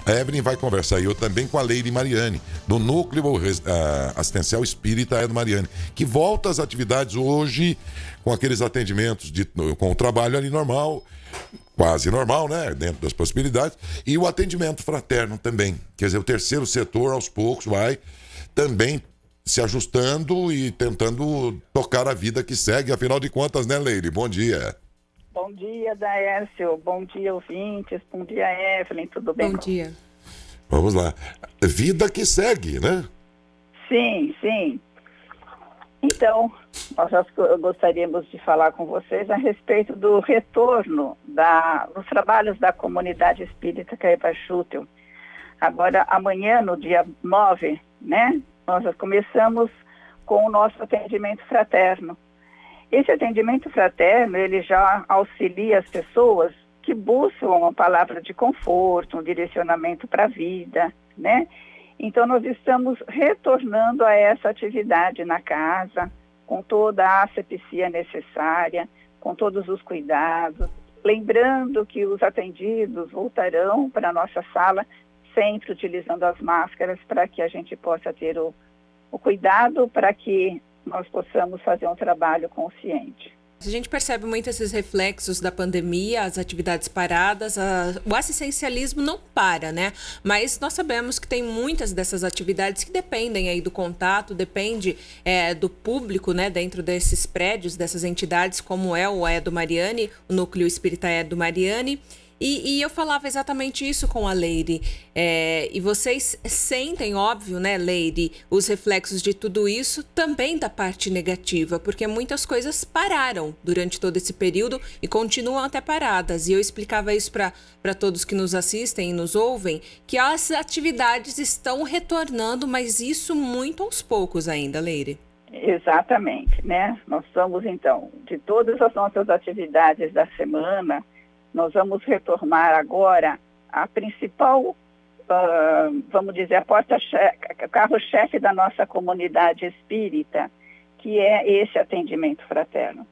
A Evelyn vai conversar, e eu também, com a Leire Mariani, do Núcleo Assistencial Espírita Edo Mariani, que volta às atividades hoje com aqueles atendimentos com o trabalho ali normal, quase normal, né? Dentro das possibilidades, e o atendimento fraterno também. Quer dizer, o terceiro setor, aos poucos, vai também se ajustando e tentando tocar a vida que segue, afinal de contas, né, Leire? Bom dia. Bom dia, Daércio. Bom dia, ouvintes. Bom dia, Evelyn. Tudo bem? Bom dia. Vamos lá. Vida que segue, né? Sim, sim. Então, nós gostaríamos de falar com vocês a respeito do retorno dos trabalhos da comunidade espírita Caibaxútil. Agora, amanhã, no dia 9, né, nós começamos com o nosso atendimento fraterno. Esse atendimento fraterno, ele já auxilia as pessoas que buscam uma palavra de conforto, um direcionamento para a vida, né? Então, nós estamos retornando a essa atividade na casa, com toda a asepsia necessária, com todos os cuidados, lembrando que os atendidos voltarão para a nossa sala, sempre utilizando as máscaras, para que a gente possa ter o cuidado para que nós possamos fazer um trabalho consciente. A gente percebe muito esses reflexos da pandemia, as atividades paradas, o assistencialismo não para, né? Mas nós sabemos que tem muitas dessas atividades que dependem aí do contato, depende do público, né? Dentro desses prédios, dessas entidades, como é o Edo Mariani, o Núcleo Espírita Edo Mariani. E eu falava exatamente isso com a Leire. E vocês sentem, óbvio, né, Leire, os reflexos de tudo isso também da parte negativa, porque muitas coisas pararam durante todo esse período e continuam até paradas. E eu explicava isso para todos que nos assistem e nos ouvem, que as atividades estão retornando, mas isso muito aos poucos ainda, Leire. Exatamente, né? Nós somos, então, de todas as nossas atividades da semana, nós vamos retomar agora a principal, vamos dizer, o carro-chefe da nossa comunidade espírita, que é esse atendimento fraterno.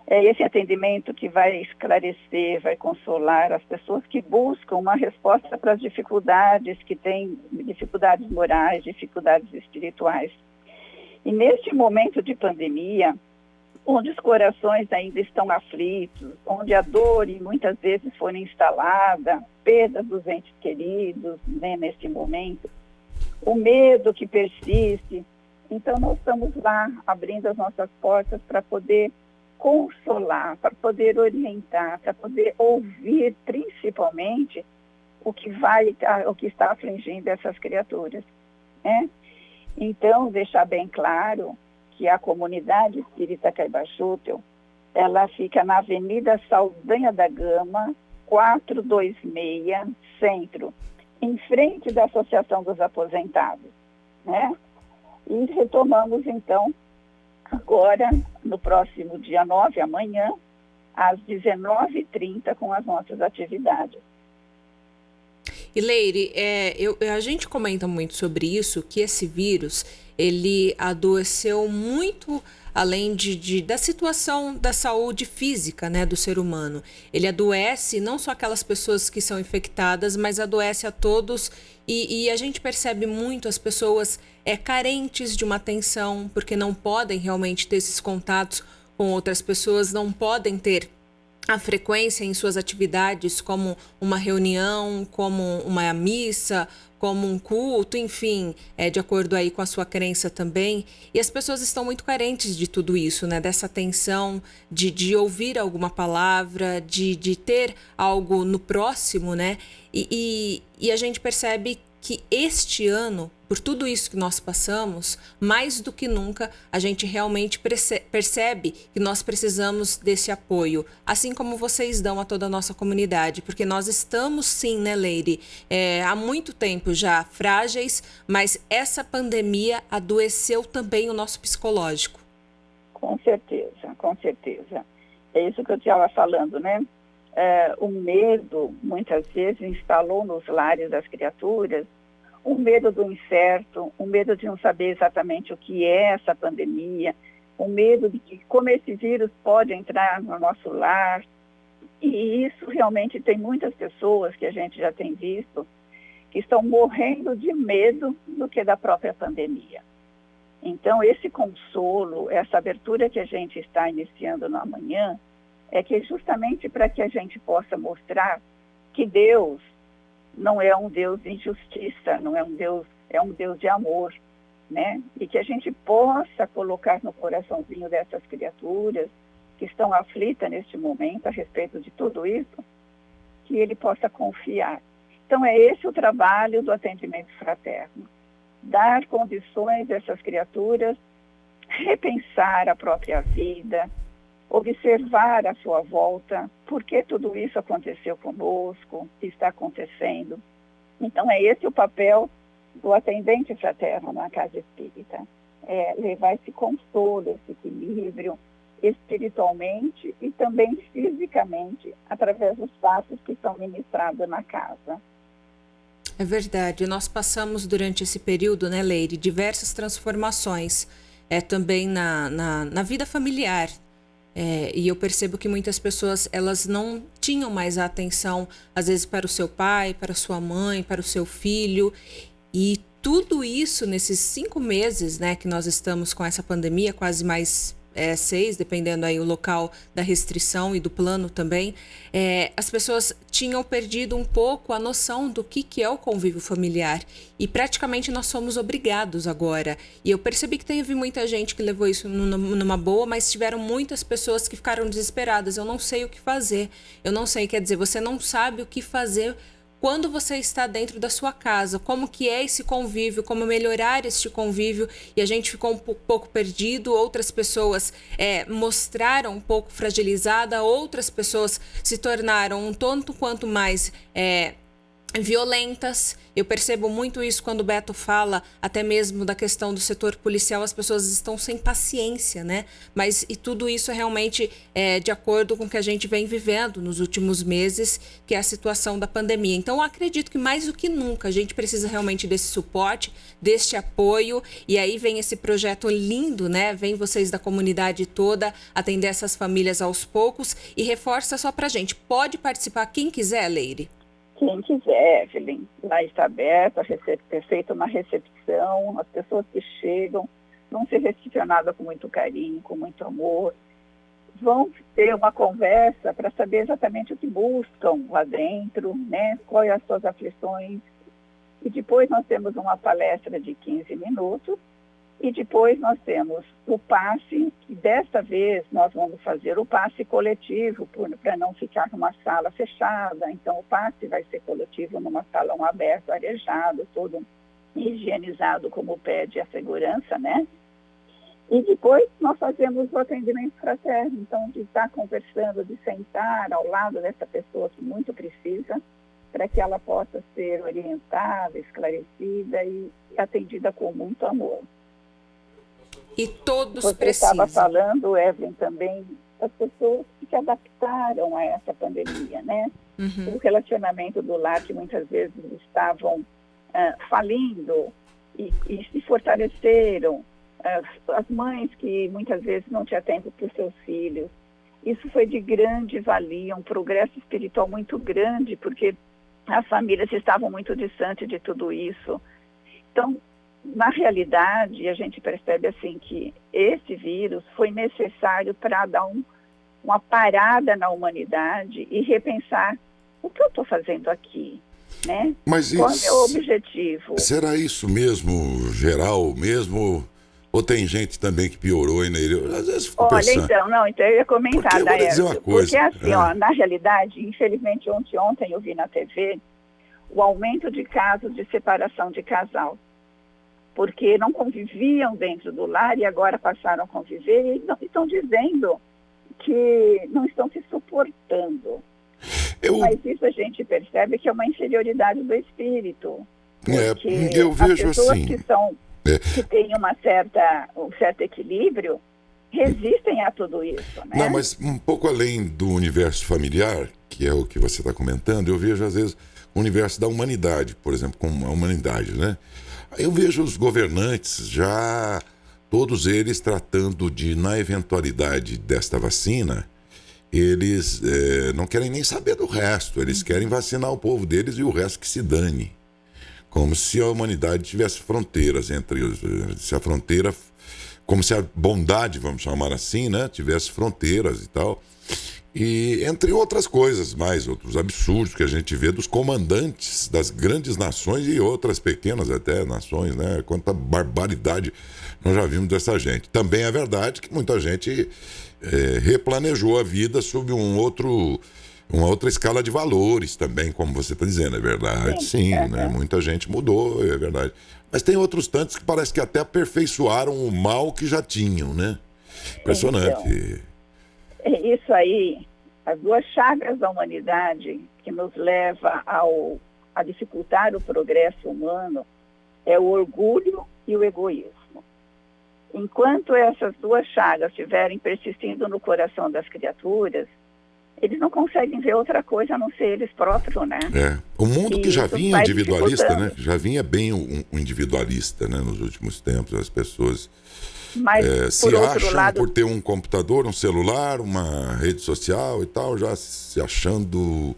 É esse atendimento que vai esclarecer, vai consolar as pessoas que buscam uma resposta para as dificuldades, que têm dificuldades morais, dificuldades espirituais. E neste momento de pandemia, onde os corações ainda estão aflitos, onde a dor e muitas vezes foi instalada, perda dos entes queridos, né, neste momento, o medo que persiste. Então, nós estamos lá abrindo as nossas portas para poder consolar, para poder orientar, para poder ouvir principalmente o que está afligindo essas criaturas, né? Então, deixar bem claro que a comunidade espírita Caibaxútil, ela fica na Avenida Saldanha da Gama, 426, Centro, em frente da Associação dos Aposentados, né? E retomamos, então, agora, no próximo dia 9, amanhã, às 19h30, com as nossas atividades. E Leire, a gente comenta muito sobre isso, que esse vírus, ele adoeceu muito além da situação da saúde física, né, do ser humano. Ele adoece não só aquelas pessoas que são infectadas, mas adoece a todos e a gente percebe muito as pessoas carentes de uma atenção, porque não podem realmente ter esses contatos com outras pessoas, não podem ter a frequência em suas atividades, como uma reunião, como uma missa, como um culto, enfim, de acordo aí com a sua crença também. E as pessoas estão muito carentes de tudo isso, né? Dessa atenção, de ouvir alguma palavra, de ter algo no próximo, né? E a gente percebe que este ano, por tudo isso que nós passamos, mais do que nunca, a gente realmente percebe que nós precisamos desse apoio, assim como vocês dão a toda a nossa comunidade, porque nós estamos sim, né, Leire, há muito tempo já frágeis, mas essa pandemia adoeceu também o nosso psicológico. Com certeza, com certeza. É isso que eu estava falando, né? O medo, muitas vezes, instalou nos lares das criaturas o medo do incerto, o medo de não saber exatamente o que é essa pandemia, o medo de que como esse vírus pode entrar no nosso lar. E isso realmente tem muitas pessoas que a gente já tem visto que estão morrendo de medo do que da própria pandemia. Então, esse consolo, essa abertura que a gente está iniciando no amanhã, é que justamente para que a gente possa mostrar que Deus não é um Deus de injustiça, não é um Deus, é um Deus de amor, né? E que a gente possa colocar no coraçãozinho dessas criaturas que estão aflitas neste momento a respeito de tudo isso, que ele possa confiar. Então, é esse o trabalho do atendimento fraterno. Dar condições a essas criaturas repensar a própria vida, observar à sua volta por que tudo isso aconteceu conosco, está acontecendo. Então, é esse o papel do atendente fraterno na casa espírita. É levar esse consolo, esse equilíbrio, espiritualmente e também fisicamente, através dos passos que são ministrados na casa. É verdade. Nós passamos durante esse período, né, Leire, diversas transformações também na vida familiar. E eu percebo que muitas pessoas, elas não tinham mais a atenção, às vezes, para o seu pai, para a sua mãe, para o seu filho. E tudo isso nesses 5 meses, né, que nós estamos com essa pandemia, quase mais 6, dependendo aí o local da restrição e do plano também, as pessoas tinham perdido um pouco a noção do que é o convívio familiar. E praticamente nós somos obrigados agora. E eu percebi que teve muita gente que levou isso numa boa, mas tiveram muitas pessoas que ficaram desesperadas. Eu não sei o que fazer. Eu não sei, quer dizer, você não sabe o que fazer quando você está dentro da sua casa, como que é esse convívio, como melhorar este convívio, e a gente ficou um pouco perdido, outras pessoas mostraram um pouco fragilizada, outras pessoas se tornaram um tanto quanto mais violentas. Eu percebo muito isso quando o Beto fala até mesmo da questão do setor policial, as pessoas estão sem paciência, né? Mas e tudo isso é realmente de acordo com o que a gente vem vivendo nos últimos meses, que é a situação da pandemia. Então eu acredito que mais do que nunca a gente precisa realmente desse suporte, deste apoio, e aí vem esse projeto lindo, né? Vem vocês da comunidade toda atender essas famílias aos poucos, e reforça só pra gente, pode participar quem quiser, Leire? Quem quiser, Evelyn, lá está aberto, é feita uma recepção, as pessoas que chegam vão ser recepcionadas com muito carinho, com muito amor, vão ter uma conversa para saber exatamente o que buscam lá dentro, né? Quais as suas aflições, e depois nós temos uma palestra de 15 minutos, e depois nós temos o passe, que desta vez nós vamos fazer o passe coletivo, para não ficar numa sala fechada. Então o passe vai ser coletivo numa salão aberto, arejado, todo higienizado como pede a segurança, né? E depois nós fazemos o atendimento fraterno, então de estar conversando, de sentar ao lado dessa pessoa que muito precisa, para que ela possa ser orientada, esclarecida e atendida com muito amor. E todos Você precisam. estava falando, Evelyn, também das pessoas que se adaptaram a essa pandemia, né? Uhum. O relacionamento do lar, que muitas vezes estavam falindo e se fortaleceram. As mães que muitas vezes não tinham tempo para os seus filhos. Isso foi de grande valia, um progresso espiritual muito grande, porque as famílias estavam muito distantes de tudo isso. Então, na realidade, a gente percebe assim que esse vírus foi necessário para dar uma parada na humanidade e repensar o que eu estou fazendo aqui, né? Mas qual é o objetivo? Será isso mesmo, geral mesmo? Ou tem gente também que piorou aí nele? Às vezes fico pensando. Então eu ia comentar, porque, Daércio, uma coisa, porque assim, na realidade, infelizmente ontem eu vi na TV o aumento de casos de separação de casal, porque não conviviam dentro do lar e agora passaram a conviver e estão dizendo que não estão se suportando. Mas isso a gente percebe que é uma inferioridade do espírito. Porque eu vejo as pessoas assim, que têm um certo equilíbrio resistem a tudo isso, né? Não, mas um pouco além do universo familiar, que é o que você está comentando, eu vejo às vezes o universo da humanidade, por exemplo, como a humanidade, né? Eu vejo os governantes já, todos eles tratando de, na eventualidade desta vacina, eles não querem nem saber do resto, eles querem vacinar o povo deles e o resto que se dane. Como se a humanidade tivesse fronteiras entre os... Se a fronteira... Como se a bondade, vamos chamar assim, né? Tivesse fronteiras e tal. E entre outras coisas, mais outros absurdos que a gente vê dos comandantes das grandes nações e outras pequenas até nações, né? Quanta barbaridade nós já vimos dessa gente. Também é verdade que muita gente replanejou a vida sob uma outra escala de valores também, como você está dizendo, é verdade, sim, né? Muita gente mudou, é verdade. Mas tem outros tantos que parece que até aperfeiçoaram o mal que já tinham, né? Impressionante. Então, isso aí, as duas chagas da humanidade que nos leva a dificultar o progresso humano é o orgulho e o egoísmo. Enquanto essas duas chagas estiverem persistindo no coração das criaturas, eles não conseguem ver outra coisa a não ser eles próprios, né? O mundo que já vinha individualista, né? Já vinha bem um individualista, né? Nos últimos tempos, as pessoas se acham por ter um computador, um celular, uma rede social e tal, já se achando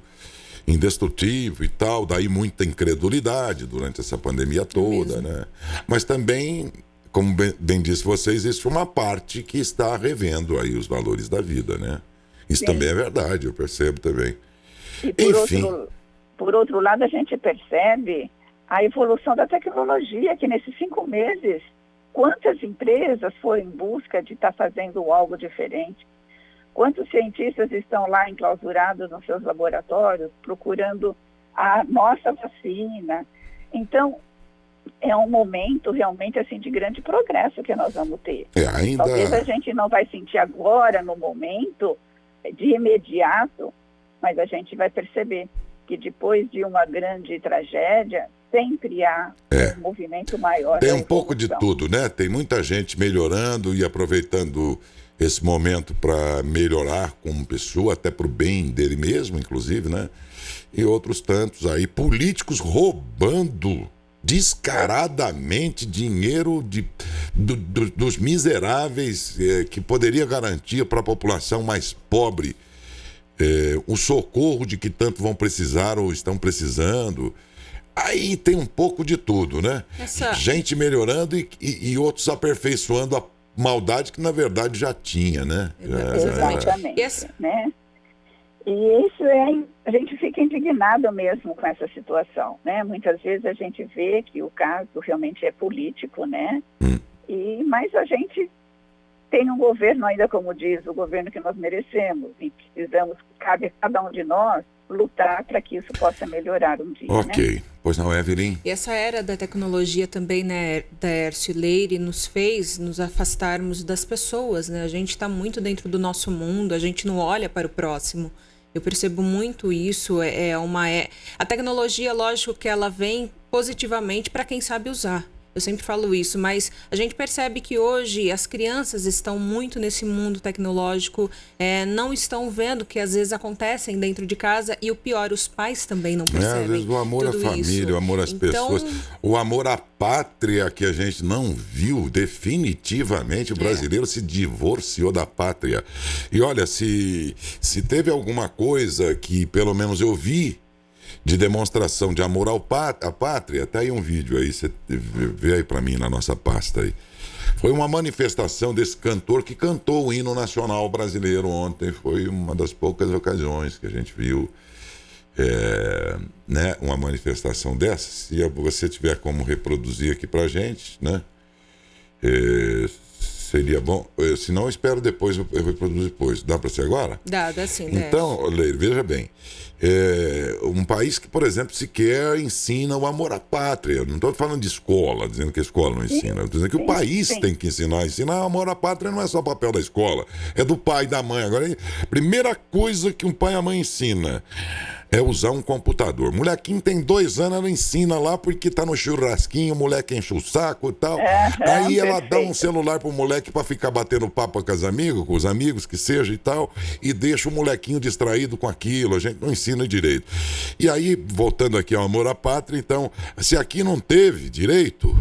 indestrutível e tal, daí muita incredulidade durante essa pandemia toda, né? Mas também, como bem disse vocês, existe uma parte que está revendo aí os valores da vida, né? Isso também é verdade, eu percebo também. E por outro lado, a gente percebe a evolução da tecnologia, que nesses 5 meses, quantas empresas foram em busca de estar fazendo algo diferente? Quantos cientistas estão lá enclausurados nos seus laboratórios, procurando a nossa vacina? Então, é um momento realmente assim de grande progresso que nós vamos ter. Talvez a gente não vai sentir agora, no momento, de imediato, mas a gente vai perceber que depois de uma grande tragédia, sempre há um movimento maior. Tem um pouco de tudo, né? Tem muita gente melhorando e aproveitando esse momento para melhorar como pessoa, até para o bem dele mesmo, inclusive, né? E outros tantos aí, políticos roubando descaradamente dinheiro dos miseráveis que poderia garantir para a população mais pobre o socorro de que tanto vão precisar ou estão precisando. Aí tem um pouco de tudo, né? Gente melhorando e outros aperfeiçoando a maldade que na verdade já tinha, né? Exatamente. Né? E isso a gente fica indignado mesmo com essa situação, né? Muitas vezes a gente vê que o caso realmente é político, né? Mas a gente tem um governo ainda, como diz, o governo que nós merecemos, e precisamos, cabe a cada um de nós lutar para que isso possa melhorar um dia. Ok. Né? Pois não, Evelyn? E essa era da tecnologia também, né, Dércio Leire, nos fez nos afastarmos das pessoas, né? A gente está muito dentro do nosso mundo, a gente não olha para o próximo. Eu percebo muito isso. A tecnologia, lógico que ela vem positivamente para quem sabe usar. Eu sempre falo isso, mas a gente percebe que hoje as crianças estão muito nesse mundo tecnológico, não estão vendo que às vezes acontecem dentro de casa e o pior, os pais também não percebem. Às vezes o amor à família, o amor às pessoas, o amor à pátria que a gente não viu definitivamente. O brasileiro se divorciou da pátria. E olha, se teve alguma coisa que pelo menos eu vi de demonstração de amor à pátria, tá aí um vídeo aí, você vê aí pra mim na nossa pasta aí. Foi uma manifestação desse cantor que cantou o hino nacional brasileiro ontem, foi uma das poucas ocasiões que a gente viu né, uma manifestação dessa. Se você tiver como reproduzir aqui pra gente, né, seria bom. Se não, eu espero depois, eu reproduzo depois. Dá para ser agora? Dá sim. Então, Leire, veja bem. Um país que, por exemplo, sequer ensina o amor à pátria. Não estou falando de escola, dizendo que a escola não ensina. Estou dizendo que o país tem que ensinar. Ensinar o amor à pátria não é só papel da escola. É do pai e da mãe. Agora, a primeira coisa que um pai e a mãe ensina é usar um computador. Molequinho tem 2 anos, ela ensina lá porque tá no churrasquinho, o moleque enche o saco e tal. Aí ela dá um celular pro moleque pra ficar batendo papo com os amigos, que seja e tal, e deixa o molequinho distraído com aquilo. A gente não ensina direito. E aí, voltando aqui ao amor à pátria, então, se aqui não teve direito,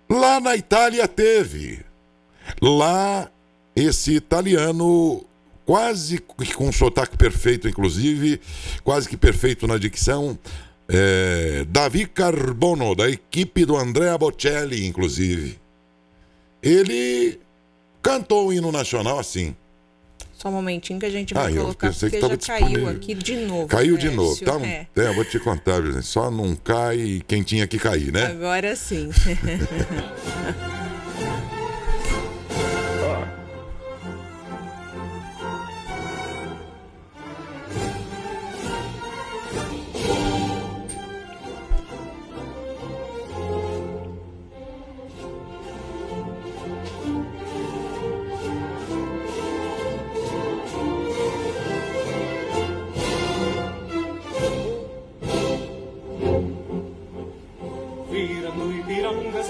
lá na Itália teve. Lá, esse italiano, quase com sotaque perfeito, inclusive, quase que perfeito na dicção, Davi Carbono, da equipe do Andrea Bocelli, inclusive. Ele cantou o hino nacional assim. Só um momentinho que a gente vai colocar, porque já caiu aqui de novo. Caiu de novo, tá? Eu vou te contar, só não cai quem tinha que cair, né? Agora sim.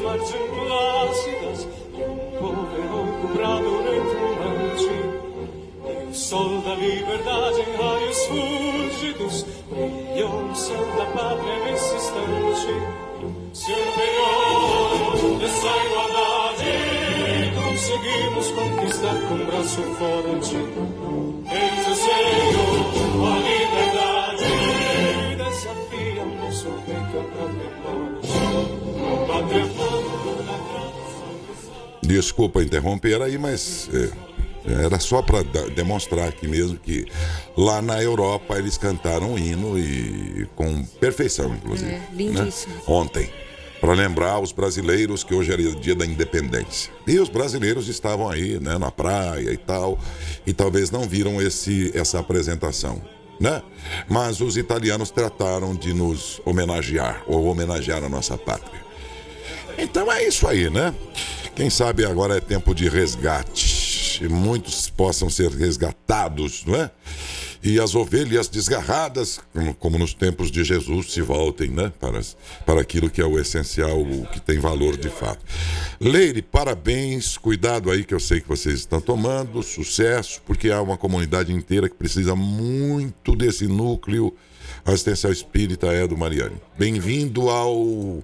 Marcem plácidas e povo heróico brado retumbante, e o sol da liberdade em raios fúlgidos brilhou no céu da pátria nesse instante. Senhor dessa igualdade, conseguimos conquistar com um braço forte. Eis o Senhor, a liberdade, desafia o nosso peito a própria morte. Desculpa interromper aí, mas era só para demonstrar aqui mesmo que lá na Europa eles cantaram o hino e com perfeição, inclusive. Lindíssimo. Né? Ontem, para lembrar os brasileiros que hoje era dia da independência. E os brasileiros estavam aí, né, na praia e tal, e talvez não viram essa apresentação, né? Mas os italianos trataram de nos homenagear, ou homenagear a nossa pátria. Então é isso aí, né? Quem sabe agora é tempo de resgate. Muitos possam ser resgatados, não é? E as ovelhas desgarradas, como nos tempos de Jesus, se voltem, né? Para aquilo que é o essencial, o que tem valor de fato. Leire, parabéns, cuidado aí que eu sei que vocês estão tomando, sucesso, porque há uma comunidade inteira que precisa muito desse núcleo assistencial espírita do Mariane. Bem-vindo ao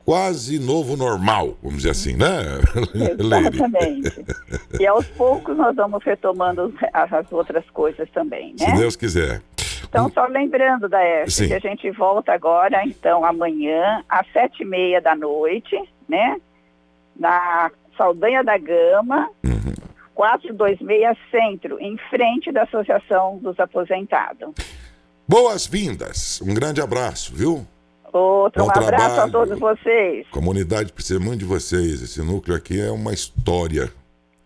quase novo normal, vamos dizer assim, né? Exatamente. E aos poucos nós vamos retomando as outras coisas também, né? Se Deus quiser. Então, só lembrando, Daércio, que a gente volta agora, então, amanhã, às 7h30 da noite, né? Na Saldanha da Gama, 426 Centro, em frente da Associação dos Aposentados. Boas-vindas. Um grande abraço, viu? Outro, Bom um abraço trabalho. a todos vocês. A comunidade precisa muito de vocês. Esse núcleo aqui é uma história